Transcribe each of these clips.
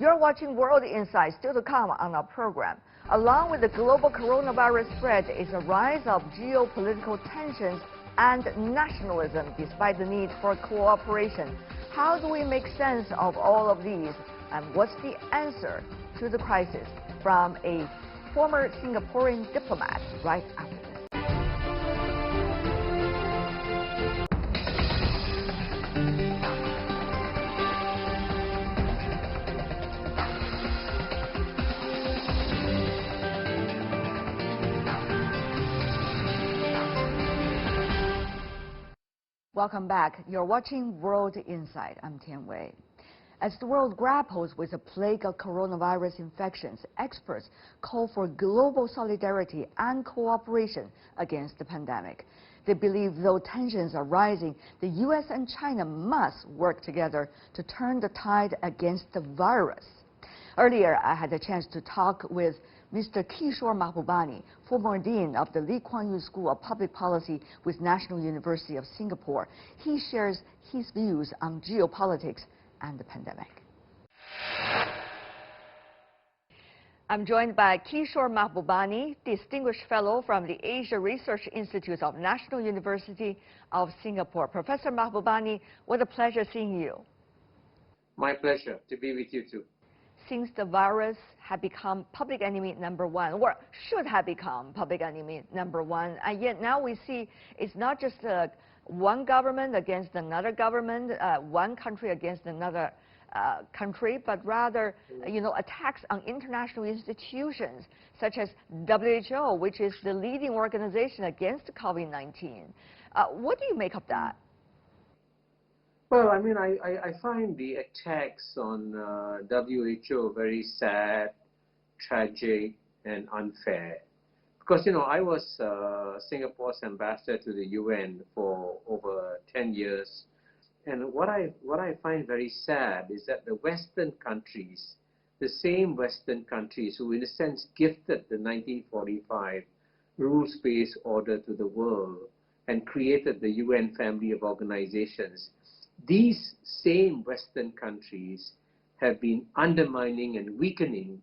You're watching World Insight, still to come on our program. Along with the global coronavirus spread is a rise of geopolitical tensions and nationalism despite the need for cooperation. How do we make sense of all of these? And what's the answer to the crisis? From a former Singaporean diplomat right after this. Welcome back. You're watching World Insight. I'm Tian Wei. As the world grapples with a plague of coronavirus infections, experts call for global solidarity and cooperation against the pandemic. They believe though tensions are rising, the U.S. and China must work together to turn the tide against the virus. Earlier, I had a chance to talk with Mr. Kishore Mahbubani, former dean of the Lee Kuan Yew School of Public Policy with National University of Singapore. He shares his views on geopolitics and the pandemic. I'm joined by Kishore Mahbubani, Distinguished Fellow from the Asia Research Institute of National University of Singapore. Professor Mahbubani, what a pleasure seeing you. My pleasure to be with you too. Since the virus had become public enemy number one, or should have become public enemy number one, and yet now we see it's not just one government against another government, one country against another country, but rather, attacks on international institutions such as WHO, which is the leading organization against COVID-19. What do you make of that? Well, I mean, I find the attacks on WHO very sad, tragic, and unfair. Because, I was Singapore's ambassador to the UN for over 10 years. And what I find very sad is that the Western countries, the same Western countries who in a sense gifted the 1945 rules-based order to the world and created the UN family of organizations, these same Western countries have been undermining and weakening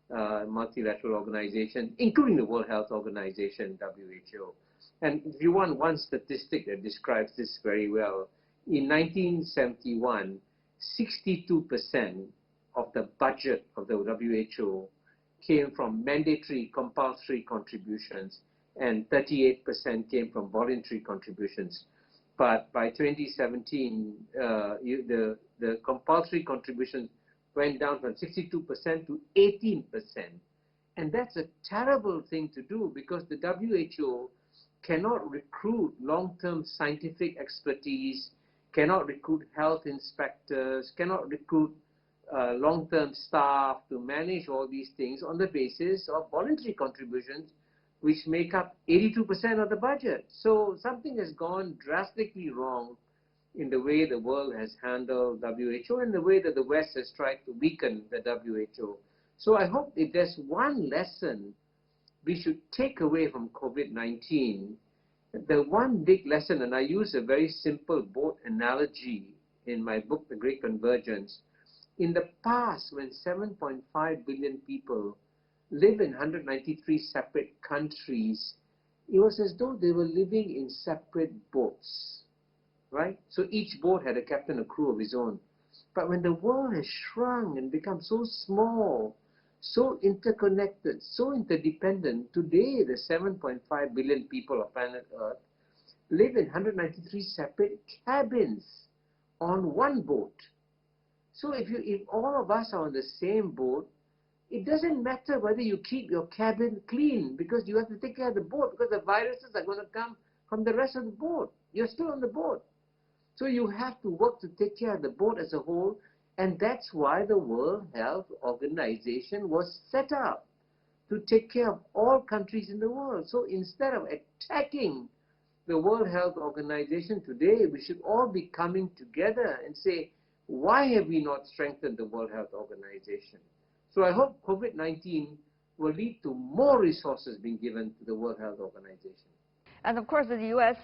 multilateral organizations, including the World Health Organization, WHO. And if you want one statistic that describes this very well, in 1971, 62% of the budget of the WHO came from mandatory compulsory contributions and 38% came from voluntary contributions. But by 2017, the compulsory contributions went down from 62% to 18%. And that's a terrible thing to do because the WHO cannot recruit long-term scientific expertise, cannot recruit health inspectors, cannot recruit long-term staff to manage all these things on the basis of voluntary contributions, which make up 82% of the budget. So something has gone drastically wrong in the way the world has handled WHO and the way that the West has tried to weaken the WHO. So I hope if there's one lesson we should take away from COVID-19, the one big lesson, and I use a very simple boat analogy in my book, The Great Convergence. In the past, when 7.5 billion people live in 193 separate countries, it was as though they were living in separate boats, right? So each boat had a captain, a crew of his own. But when the world has shrunk and become so small, so interconnected, so interdependent, today the 7.5 billion people of planet Earth live in 193 separate cabins on one boat. So if all of us are on the same boat, it doesn't matter whether you keep your cabin clean because you have to take care of the boat because the viruses are going to come from the rest of the boat. You're still on the boat. So you have to work to take care of the boat as a whole, and that's why the World Health Organization was set up, to take care of all countries in the world. So instead of attacking the World Health Organization today, we should all be coming together and say, why have we not strengthened the World Health Organization? So I hope COVID-19 will lead to more resources being given to the World Health Organization. And of course, the U.S.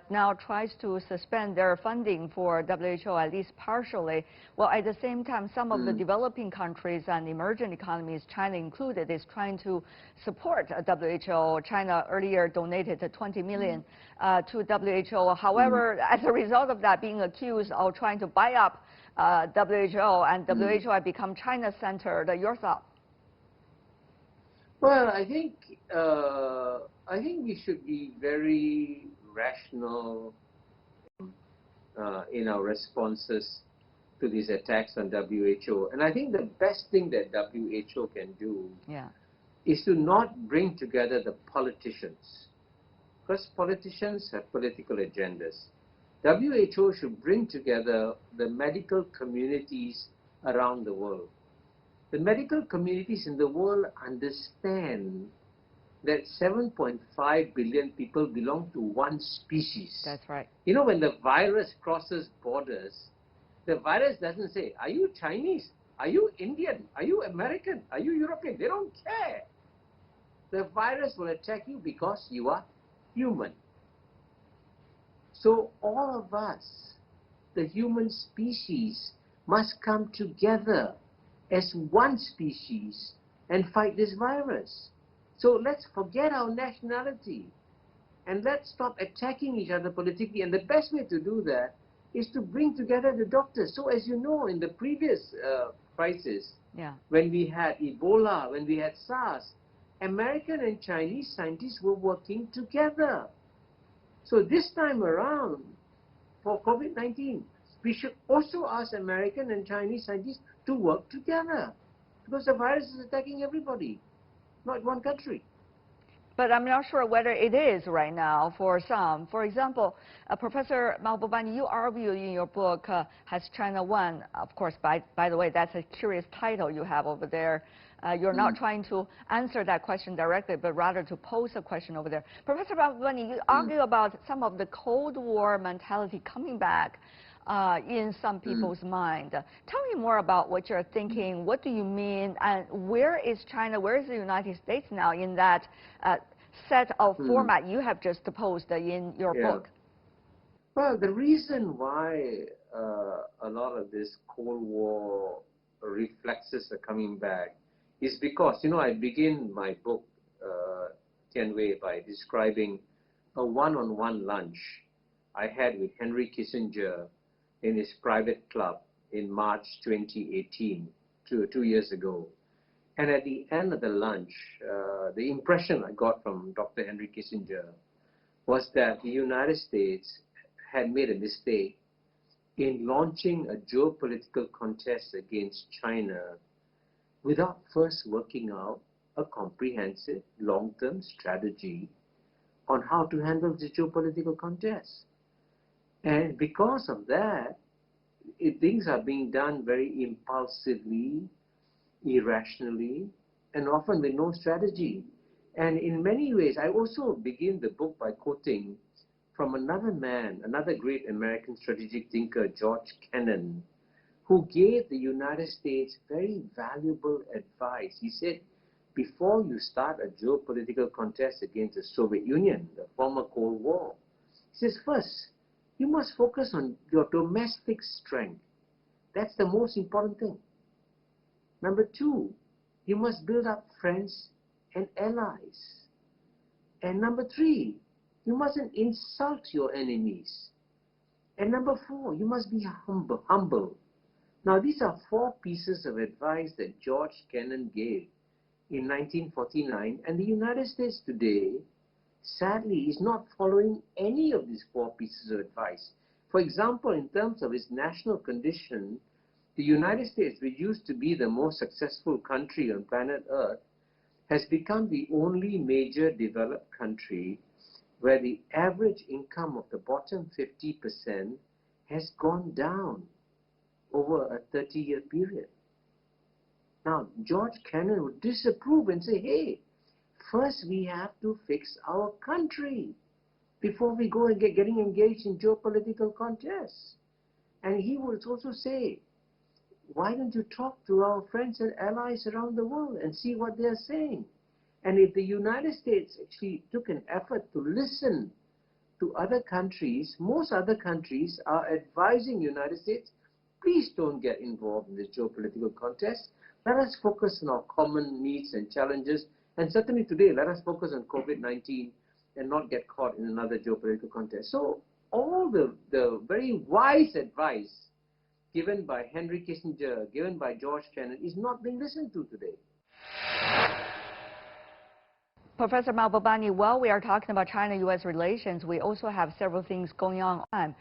Now tries to suspend their funding for WHO, at least partially. Well, at the same time, some of the developing countries and emerging economies, China included, is trying to support WHO. China earlier donated 20 million to WHO. However, as a result of that, being accused of trying to buy up WHO, and WHO had become China-centered. Your thought? Well, I think we should be very rational in our responses to these attacks on WHO. And I think the best thing that WHO can do is to not bring together the politicians, because politicians have political agendas. WHO should bring together the medical communities around the world. The medical communities in the world understand that 7.5 billion people belong to one species. That's right. You know, when the virus crosses borders, the virus doesn't say, are you Chinese? Are you Indian? Are you American? Are you European? They don't care. The virus will attack you because you are human. So all of us, the human species, must come together as one species and fight this virus. So let's forget our nationality and let's stop attacking each other politically. And the best way to do that is to bring together the doctors. So as you know, in the previous crisis, when we had Ebola, when we had SARS, American and Chinese scientists were working together. So this time around, for COVID-19, we should also ask American and Chinese scientists to work together, because the virus is attacking everybody, not one country. But I'm not sure whether it is right now for some. For example, Professor Mahbubani, you argue in your book, Has China Won? Of course, by the way, that's a curious title you have over there. You're not trying to answer that question directly, but rather to pose a question over there. Professor Mahbubani, you argue about some of the Cold War mentality coming back in some people's mind. Tell me more about what you're thinking. What do you mean? And where is China, where is the United States now in that set of format you have just posed in your book? Well, the reason why a lot of this Cold War reflexes are coming back is because, you know, I begin my book, Tian Wei, by describing a one-on-one lunch I had with Henry Kissinger in his private club in March 2018, 2 years ago. And at the end of the lunch, the impression I got from Dr. Henry Kissinger was that the United States had made a mistake in launching a geopolitical contest against China without first working out a comprehensive long-term strategy on how to handle the geopolitical contest. And because of that, things are being done very impulsively, irrationally, and often with no strategy. And in many ways, I also begin the book by quoting from another man, another great American strategic thinker, George Kennan, who gave the United States very valuable advice. He said, before you start a geopolitical contest against the Soviet Union, the former Cold War, he says, first, you must focus on your domestic strength. That's the most important thing. Number two, you must build up friends and allies. And number three, you mustn't insult your enemies. And number four, you must be humble. Now, these are 4 pieces of advice that George Kennan gave in 1949, and the United States today, sadly, is not following any of these 4 pieces of advice. For example, in terms of its national condition, the United States, which used to be the most successful country on planet Earth, has become the only major developed country where the average income of the bottom 50% has gone down over a 30-year period. Now, George Kennan would disapprove and say, hey, first we have to fix our country before we go and getting engaged in geopolitical contests. And he would also say, why don't you talk to our friends and allies around the world and see what they're saying? And if the United States actually took an effort to listen to other countries, most other countries are advising United States, please don't get involved in this geopolitical contest. Let us focus on our common needs and challenges. And certainly today, let us focus on COVID-19 and not get caught in another geopolitical contest. So all the very wise advice given by Henry Kissinger, given by George Kennan, is not being listened to today. Professor Mahbubani, while we are talking about China-U.S. relations, we also have several things going on.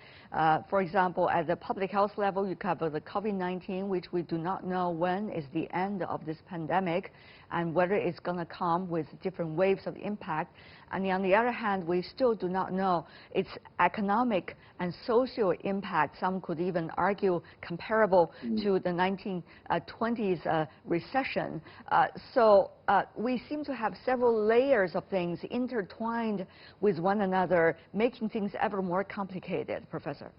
For example, at the public health level, you cover the COVID-19, which we do not know when is the end of this pandemic and whether it's going to come with different waves of impact. And on the other hand, we still do not know its economic and social impact. Some could even argue comparable to the 1920s recession. So we seem to have several layers of things intertwined with one another, making things ever more complicated, Professor.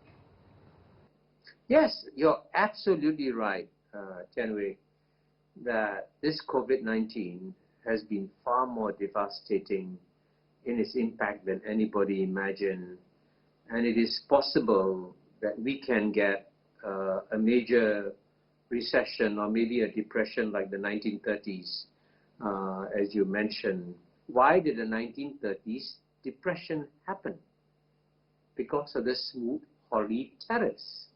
Yes, you're absolutely right, Tian Wei, that this COVID-19 has been far more devastating in its impact than anybody imagined. And it is possible that we can get a major recession or maybe a depression like the 1930s, as you mentioned. Why did the 1930s depression happen? Because of the smooth, horny tariffs.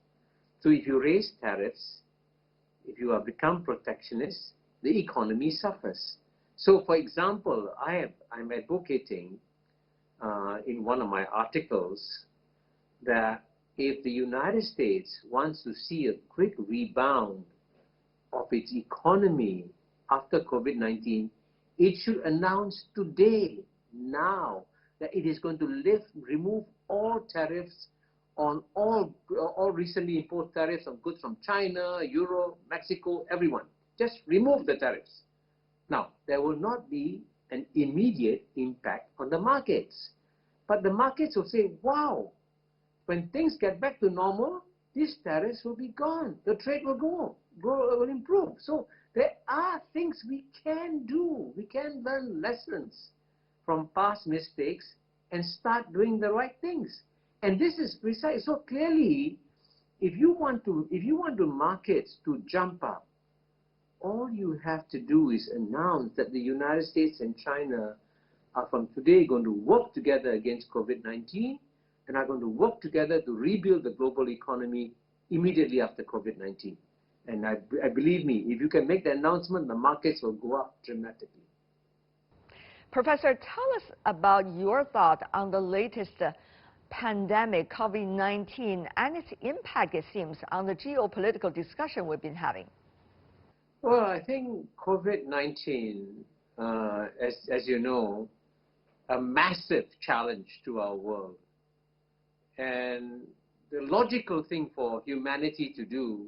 So if you raise tariffs, if you have become protectionist, the economy suffers. So for example, I'm advocating in one of my articles that if the United States wants to see a quick rebound of its economy after COVID-19, it should announce today, now, that it is going to remove all tariffs on all recently imposed tariffs on goods from China, Europe, Mexico, everyone. Just remove the tariffs. Now, there will not be an immediate impact on the markets. But the markets will say, wow, when things get back to normal, these tariffs will be gone. The trade will will improve. So there are things we can do. We can learn lessons from past mistakes and start doing the right things. And this is precise. So clearly, if you want markets to jump up, all you have to do is announce that the United States and China are from today going to work together against COVID-19 and are going to work together to rebuild the global economy immediately after COVID-19. And I believe me, if you can make the announcement, the markets will go up dramatically. Professor, tell us about your thought on the latest pandemic, COVID-19, and its impact, it seems, on the geopolitical discussion we've been having. Well, I think COVID-19, as you know, a massive challenge to our world. And the logical thing for humanity to do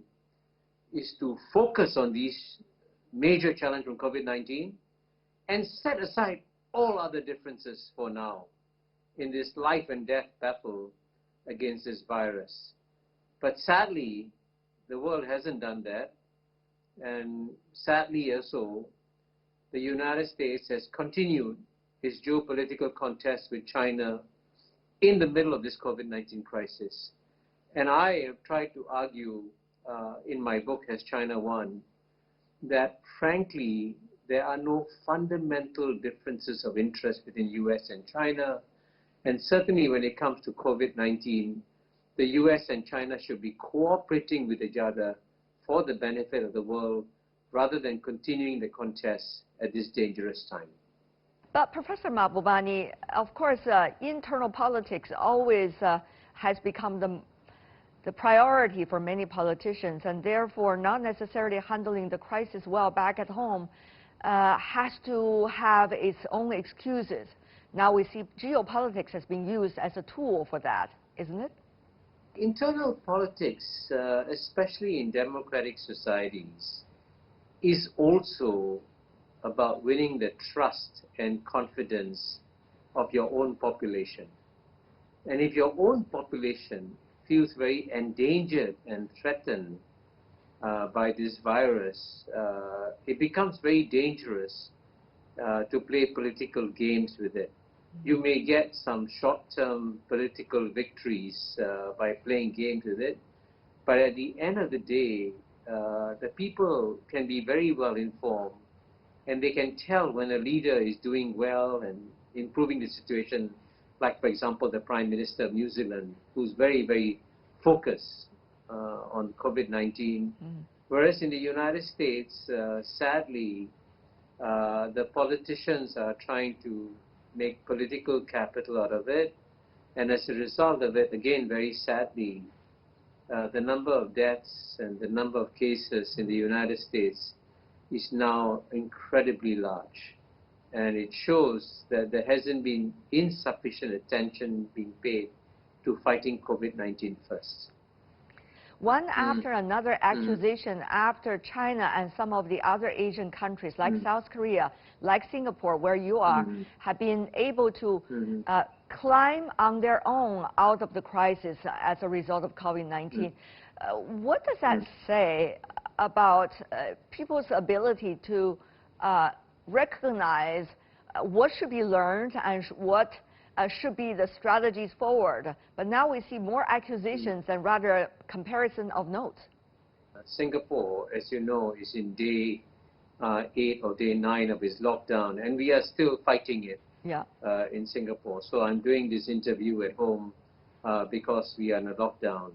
is to focus on these major challenges from COVID-19 and set aside all other differences for now in this life and death battle against this virus. But sadly, the world hasn't done that. And sadly also, the United States has continued its geopolitical contest with China in the middle of this COVID-19 crisis. And I have tried to argue in my book, Has China Won?, that frankly, there are no fundamental differences of interest between US and China. And certainly when it comes to COVID-19, the US and China should be cooperating with each other for the benefit of the world rather than continuing the contest at this dangerous time. But Professor Mahbubani, of course, internal politics always has become the priority for many politicians, and therefore not necessarily handling the crisis well back at home has to have its own excuses. Now we see geopolitics has been used as a tool for that, isn't it? Internal politics, especially in democratic societies, is also about winning the trust and confidence of your own population. And if your own population feels very endangered and threatened by this virus, it becomes very dangerous to play political games with it. You may get some short-term political victories by playing games with it, but at the end of the day, the people can be very well informed, and they can tell when a leader is doing well and improving the situation, like, for example, the Prime Minister of New Zealand, who's very, very focused on COVID-19, whereas in the United States, sadly, the politicians are trying to make political capital out of it, and as a result of it, again, very sadly, the number of deaths and the number of cases in the United States is now incredibly large. And it shows that there hasn't been insufficient attention being paid to fighting COVID-19 first. One after another accusation after China and some of the other Asian countries like South Korea, like Singapore, where you are, have been able to climb on their own out of the crisis as a result of COVID-19. What does that say about people's ability to recognize what should be learned and what should be the strategies forward? But now we see more accusations and rather a comparison of notes. Singapore, as you know, is in day 8 or day 9 of its lockdown, and we are still fighting it in Singapore. So I'm doing this interview at home because we are in a lockdown.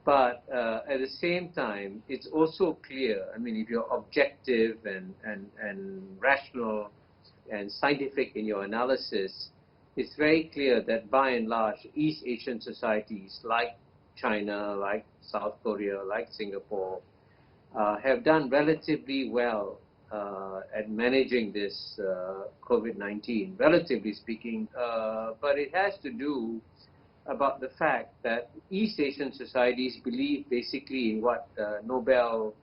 But at the same time, it's also clear, I mean, if you're objective and rational and scientific in your analysis, it's very clear that by and large, East Asian societies like China, like South Korea, like Singapore, have done relatively well at managing this COVID-19, relatively speaking. But it has to do about the fact that East Asian societies believe basically in what Nobel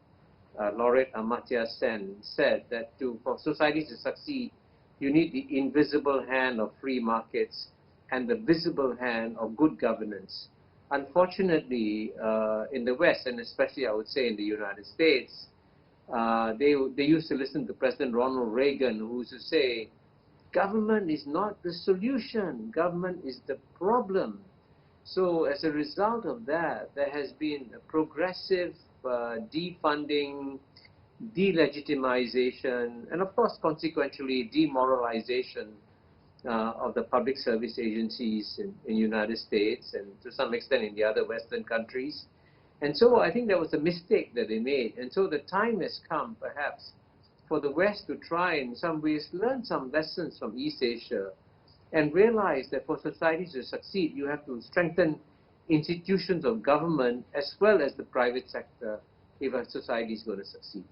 laureate Amartya Sen said, that for societies to succeed, you need the invisible hand of free markets and the visible hand of good governance. Unfortunately, in the West, and especially I would say in the United States, they used to listen to President Ronald Reagan, who used to say, government is not the solution, government is the problem. So as a result of that, there has been a progressive defunding, delegitimization, and of course, consequentially, demoralization of the public service agencies in the United States and to some extent in the other Western countries. And so I think that was a mistake that they made. And so the time has come, perhaps, for the West to try in some ways learn some lessons from East Asia and realize that for societies to succeed, you have to strengthen institutions of government as well as the private sector if a society is going to succeed.